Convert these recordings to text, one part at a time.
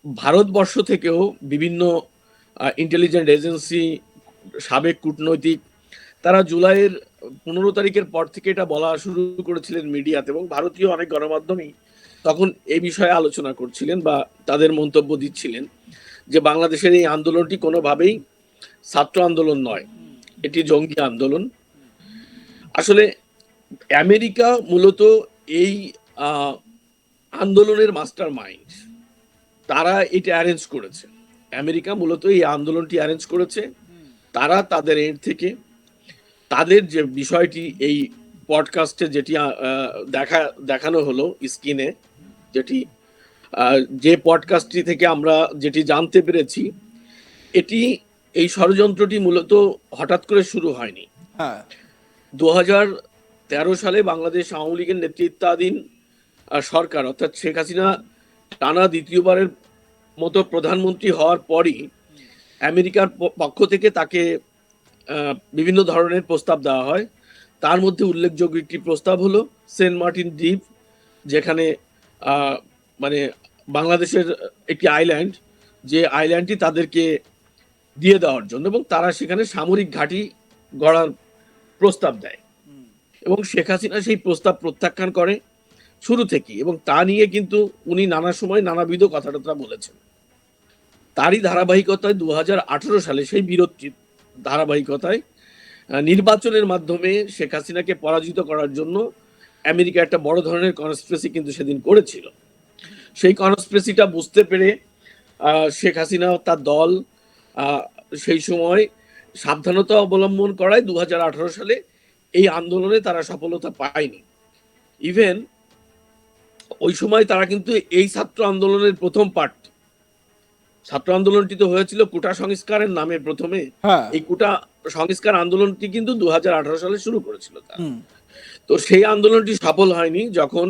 ভারতবর্ষ থেকেও বিভিন্ন intelligent agency, সাবেক কূটনৈতিক, তারা জুলাইয়ের 15 তারিখের পর থেকে এটা বলা শুরু করেছিলেন মিডিয়াতে, এবং ভারতীয় অনেক গণমাধ্যমই তখন এই বিষয়ে আলোচনা করছিলেন বা তাদের মন্তব্য দিচ্ছিলেন যে বাংলাদেশের এই আন্দোলনটি কোনোভাবেই ছাত্র আন্দোলন নয়, এটি জঙ্গি আন্দোলন। আসলে আমেরিকা মূলত এই আন্দোলনের মাস্টার মাইন্ড, তারা এটা অ্যারেঞ্জ করেছে। আমেরিকা মূলত এই আন্দোলনটি অ্যারেঞ্জ করেছে। তারা তাদের এর থেকে তাদের যে বিষয়টি এই পডকাস্টে যেটি দেখানো হলো স্ক্রিনে, যেটি যে পডকাস্টটি থেকে আমরা যেটি জানতে পেরেছি, এটি এই ষড়যন্ত্রটি মূলত হঠাৎ করে শুরু হয়নি। 2013 সালে বাংলাদেশ আওয়ামী লীগের নেতৃত্বাধীন সরকার অর্থাৎ শেখ হাসিনা টানা দ্বিতীয়বারের মতো প্রধানমন্ত্রী হওয়ার পরই আমেরিকার পক্ষ থেকে তাকে বিভিন্ন ধরনের প্রস্তাব দেওয়া হয়। তার মধ্যে উল্লেখযোগ্য একটি প্রস্তাব হলো সেন্ট মার্টিন দ্বীপ, যেখানে মানে বাংলাদেশের একটি আইল্যান্ড, যে আইল্যান্ডটি তাদেরকে দিয়ে দেওয়ার জন্য, এবং তারা সেখানে সামরিক ঘাঁটি গড়ার প্রস্তাব দেয়, এবং শেখ হাসিনা সেই প্রস্তাব প্রত্যাখ্যান করে শুরু থেকেই, এবং তা নিয়ে কিন্তু উনি নানা সময় নানাবিধ কথাবার্তা বলেছেন। তারই ধারাবাহিকতায় 2018 সালে সেই বিরতির ধারাবাহিকতায় নির্বাচনের মাধ্যমে শেখ হাসিনাকে পরাজিত করার জন্য আমেরিকা একটা বড় ধরনের কনস্পিরেসি কিন্তু সেদিন করেছিল। সেই কনস্পিরেসিটা বুঝতে পেরে শেখ হাসিনা তার দল সেই সময় সাবধানতা অবলম্বন করায় 2018 সালে এই আন্দোলনে তারা সফলতা পায়নি। ইভেন ওই সময় তারা কিন্তু এই ছাত্র আন্দোলনের প্রথম পার্ট, ছাত্র আন্দোলনটি তো হয়েছিল কোটা সংস্কারের নামে প্রথমে, এই কোটা সংস্কার আন্দোলনটি কিন্তু 2018 সালে শুরু করেছিল তারা। তো সেই আন্দোলনটি সফল হয়নি যখন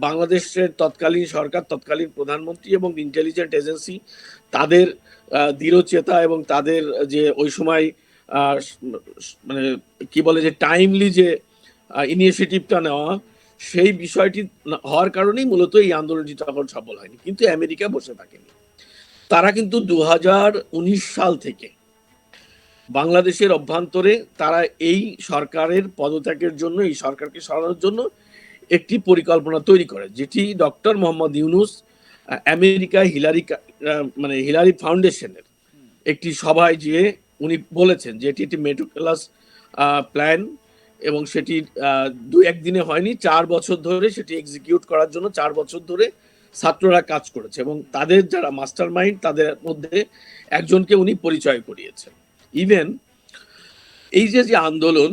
বাংলাদেশের তৎকালীন সরকার, তৎকালীন প্রধানমন্ত্রী এবং ইন্টেলিজেন্ট এজেন্সি তাদের দৃঢ়চেতা এবং তাদের যে ওই সময় মানে কি বলে যে টাইমলি যে ইনিশিয়েটিভটা নেওয়া, সেই বিষয়টি হওয়ার কারণেই মূলত এই আন্দোলনটি তখন সফল হয়নি। কিন্তু আমেরিকা বসে থাকেনি। তারা কিন্তু 2019 সাল থেকে বাংলাদেশের অভ্যন্তরে তারা এই সরকারের পদত্যাগের জন্য, এই সরকারকে সরানোর জন্য একটি পরিকল্পনা তৈরি করে, যেটি ডক্টর মোহাম্মদ ইউনূস আমেরিকায় হিলারি ফাউন্ডেশনের একটি সভায় যেয়ে উনি বলেছেন যে এটি একটি মেটিকুলাস প্ল্যান, এবং সেটি 2-1 দিনে হয়নি, 4 বছর ধরে সেটি এক্সিকিউট করার জন্য 4 বছর ধরে ছাত্ররা কাজ করেছে, এবং তাদের যারা মাস্টার মাইন্ড তাদের মধ্যে একজনকে উনি পরিচয় করিয়েছেন। ইভেন এই যে আন্দোলন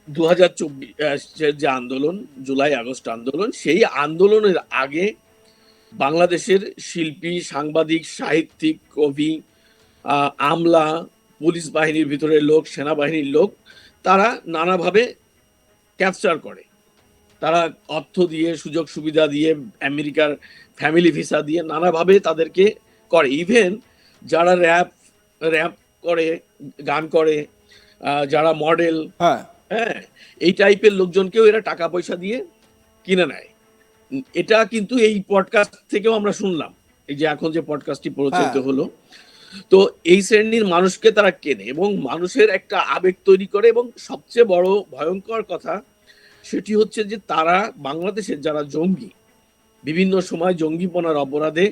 2024 যে আন্দোলন, জুলাই আগস্ট আন্দোলন, সেই আন্দোলনের আগে বাংলাদেশের শিল্পী, সাংবাদিক, সাহিত্যিক, কবি, আমলা, পুলিশ বাহিনীর ভিতরের লোক, সেনাবাহিনীর লোক, তারা নানাভাবে ক্যাপচার করে। তারা অর্থ দিয়ে, সুযোগ সুবিধা দিয়ে, আমেরিকার ফ্যামিলি ভিসা দিয়ে নানাভাবে তাদেরকে করে। ইভেন যারা র্যাপ করে, গান করে, যারা মডেল, হ্যাঁ, এই টাইপের লোকজনকেও এরা টাকা পয়সা দিয়ে কিনে নেয়। এটা কিন্তু এই পডকাস্ট থেকেও আমরা শুনলাম, এই যে এখন যে পডকাস্টটি প্রচারিত হলো। তো এই শ্রেণীর মানুষকে তারা কেনে এবং মানুষের একটা আবেগ তৈরি করে, এবং সবচেয়ে বড় ভয়ঙ্কর কথা সেটি হচ্ছে যে তারা বাংলাদেশের যারা জঙ্গি, বিভিন্ন সময় জঙ্গিপনার অপরাধে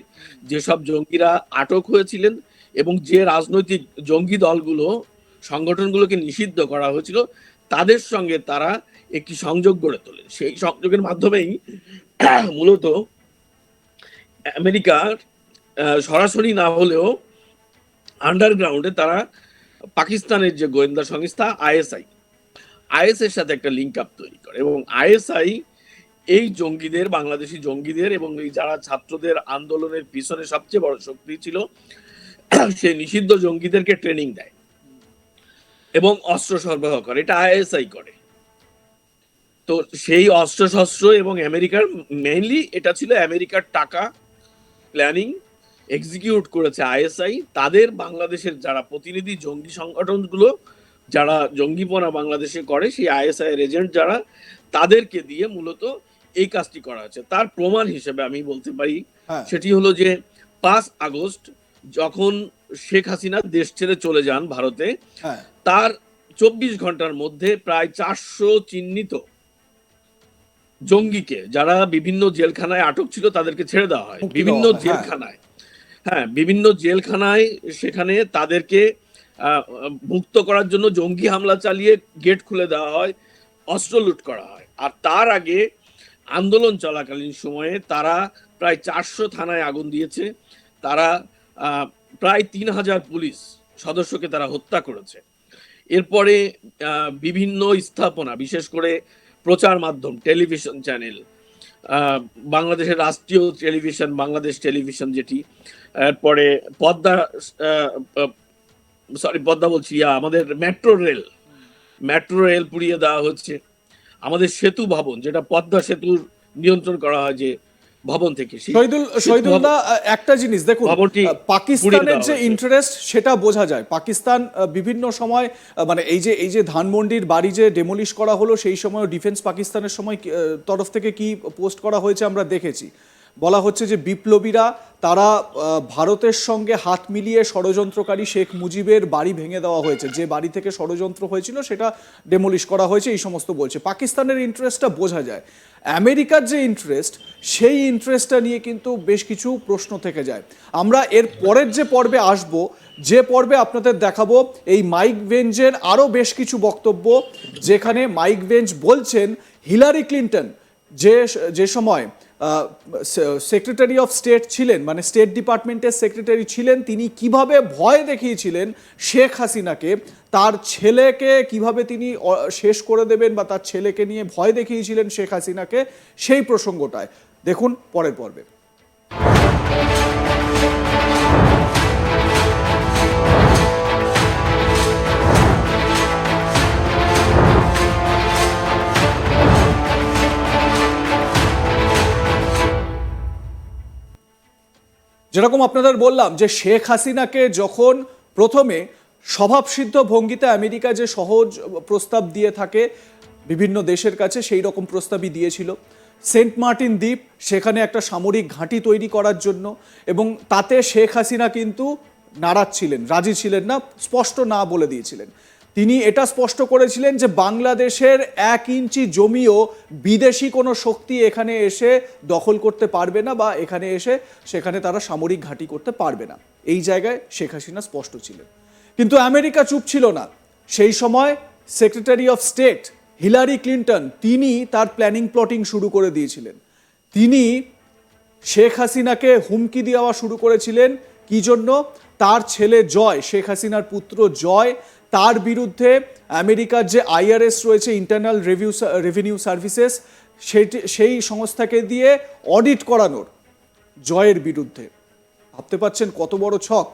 যেসব জঙ্গিরা আটক হয়েছিলেন এবং যে রাজনৈতিক জঙ্গি দলগুলো, সংগঠনগুলোকে নিষিদ্ধ করা হয়েছিল, তাদের সঙ্গে তারা একটি সংযোগ গড়ে তোলেন। সেই সংযোগের মাধ্যমেই মূলত আমেরিকার সরাসরি না হলেও আন্ডারগ্রাউন্ডে তারা পাকিস্তানের যে গোয়েন্দা সংস্থা আইএস এর সাথে একটা লিঙ্ক আপ তৈরি করে, এবং আইএসআই এই জঙ্গিদের, বাংলাদেশি জঙ্গিদের এবং এই যারা ছাত্রদের আন্দোলনের পিছনে সবচেয়ে বড় শক্তি ছিল, সেই নিষিদ্ধ জঙ্গিদেরকে ট্রেনিং দেয় এবং অস্ত্র সরবরাহ করে। এটা আইএসআই করে। তো সেই অস্ত্রশস্ত্র এবং আমেরিকার মেইনলি এটা ছিল আমেরিকার টাকা, প্ল্যানিং, এক্সিকিউট করেছে আইএসআই। তাদের বাংলাদেশের যারা প্রতিনিধি জঙ্গি সংগঠনগুলো যারা জঙ্গিপনা বাংলাদেশে করে, সেই আইএসআই এর এজেন্ট যারা, তাদেরকে দিয়ে মূলত এই কাজটি করা হচ্ছে। তার প্রমাণ হিসেবে আমি বলতে পারি হ্যাঁ সেটি হলো যে 5 আগস্ট যখন শেখ হাসিনা দেশ ছেড়ে চলে যান ভারতে, হ্যাঁ তার 24 ঘন্টার মধ্যে প্রায় 400 চিহ্নিত জঙ্গিকে, যারা বিভিন্ন জেলখানায় আটক ছিল, তাদেরকে ছেড়ে দেওয়া হয় মুক্তি বিভিন্ন দেওয়া হয়, হ্যাঁ। জেলখানায়। হ্যাঁ, বিভিন্ন জেলখানায় সেখানে তাদেরকে মুক্ত করার জন্য জঙ্গি হামলা চালিয়ে গেট খুলে দেওয়া হয়, অস্ত্র লুট করা হয়। আর তার আগে আন্দোলন চলাকালীন সময়ে তারা প্রায় 400 থানায় আগুন দিয়েছে। তারা প্রায় 3000 পুলিশ সদস্যকে তারা হত্যা করেছে। এরপরে বিভিন্ন স্থাপনা, বিশেষ করে প্রচার মাধ্যম, টেলিভিশন চ্যানেল, বাংলাদেশের রাষ্ট্রীয় টেলিভিশন বাংলাদেশ টেলিভিশন যেটি, এরপরে পদ্মা, সরি পদ্মা বলছি, আমাদের মেট্রো রেল পুড়িয়ে দেওয়া হচ্ছে। আমাদের সেতু ভবন, যেটা পদ্মা সেতুর নিয়ন্ত্রণ করা হয় যে ভবন থেকে, শহীদুল্লাহ, একটা জিনিস দেখুন, পাকিস্তানের যে ইন্টারেস্ট সেটা বোঝা যায়। পাকিস্তান বিভিন্ন সময় মানে এই যে ধানমন্ডির বাড়ি যে ডেমোলিশ করা হলো, সেই সময় ডিফেন্স পাকিস্তানের সময় তরফ থেকে কি পোস্ট করা হয়েছে আমরা দেখেছি। বলা হচ্ছে যে বিপ্লবীরা তারা ভারতের সঙ্গে হাত মিলিয়ে ষড়যন্ত্রকারী শেখ মুজিবের বাড়ি ভেঙে দেওয়া হয়েছে, যে বাড়ি থেকে ষড়যন্ত্র হয়েছিল সেটা ডেমোলিশ করা হয়েছে, এই সমস্ত বলছে। পাকিস্তানের ইন্টারেস্টটা বোঝা যায়। আমেরিকার যে ইন্টারেস্ট, সেই ইন্টারেস্টটা নিয়ে কিন্তু বেশ কিছু প্রশ্ন থেকে যায়। আমরা এর পরের যে পর্বে আসব, যে পর্বে আপনাদের দেখাবো এই মাইক ভেঞ্জের আরও বেশ কিছু বক্তব্য, যেখানে মাইক ভেঞ্জ বলছেন হিলারি ক্লিন্টন যে সময় সেক্রেটারি অফ স্টেট ছিলেন, মানে স্টেট ডিপার্টমেন্টের সেক্রেটারি ছিলেন, তিনি কিভাবে ভয় দেখিয়েছিলেন শেখ হাসিনাকে, তার ছেলেকে কিভাবে তিনি শেষ করে দেবেন বা তার ছেলেকে নিয়ে ভয় দেখিয়েছিলেন শেখ হাসিনাকে, সেই প্রসঙ্গটায় দেখুন পরের পর্বে। যেরকম আপনাদের বললাম যে শেখ হাসিনাকে যখন প্রথমে স্বভাবসিদ্ধ ভঙ্গিতে আমেরিকা যে সহজ প্রস্তাব দিয়ে থাকে বিভিন্ন দেশের কাছে, সেই রকম প্রস্তাবই দিয়েছিল। সেন্ট মার্টিন দ্বীপ, সেখানে একটা সামরিক ঘাঁটি তৈরি করার জন্য, এবং তাতে শেখ হাসিনা কিন্তু নারাজ ছিলেন, রাজি ছিলেন না, স্পষ্ট না বলে দিয়েছিলেন। তিনি এটা স্পষ্ট করেছিলেন যে বাংলাদেশের 1 ইঞ্চি জমিও বিদেশি কোনো শক্তি এখানে এসে দখল করতে পারবে না, বা এখানে এসে সেখানে তারা সামরিক ঘাঁটি করতে পারবে না। এই জায়গায় শেখ হাসিনা স্পষ্ট ছিলেন। কিন্তু আমেরিকা চুপ ছিল না। সেই সময় secretary of state Hillary Clinton, তিনি তার প্ল্যানিং প্লটিং শুরু করে দিয়েছিলেন। তিনি শেখ হাসিনাকে হুমকি দেওয়া শুরু করেছিলেন। কি জন্য? তার ছেলে জয়, শেখ হাসিনার পুত্র জয়, তার বিরুদ্ধে আমেরিকার যে আইআরএস রয়েছে, ইন্টারনাল রেভিনিউ সার্ভিসেস, সেই সংস্থাকে দিয়ে অডিট করানোর জয়ের বিরুদ্ধে। ভাবতে পারছেন কত বড় ছক?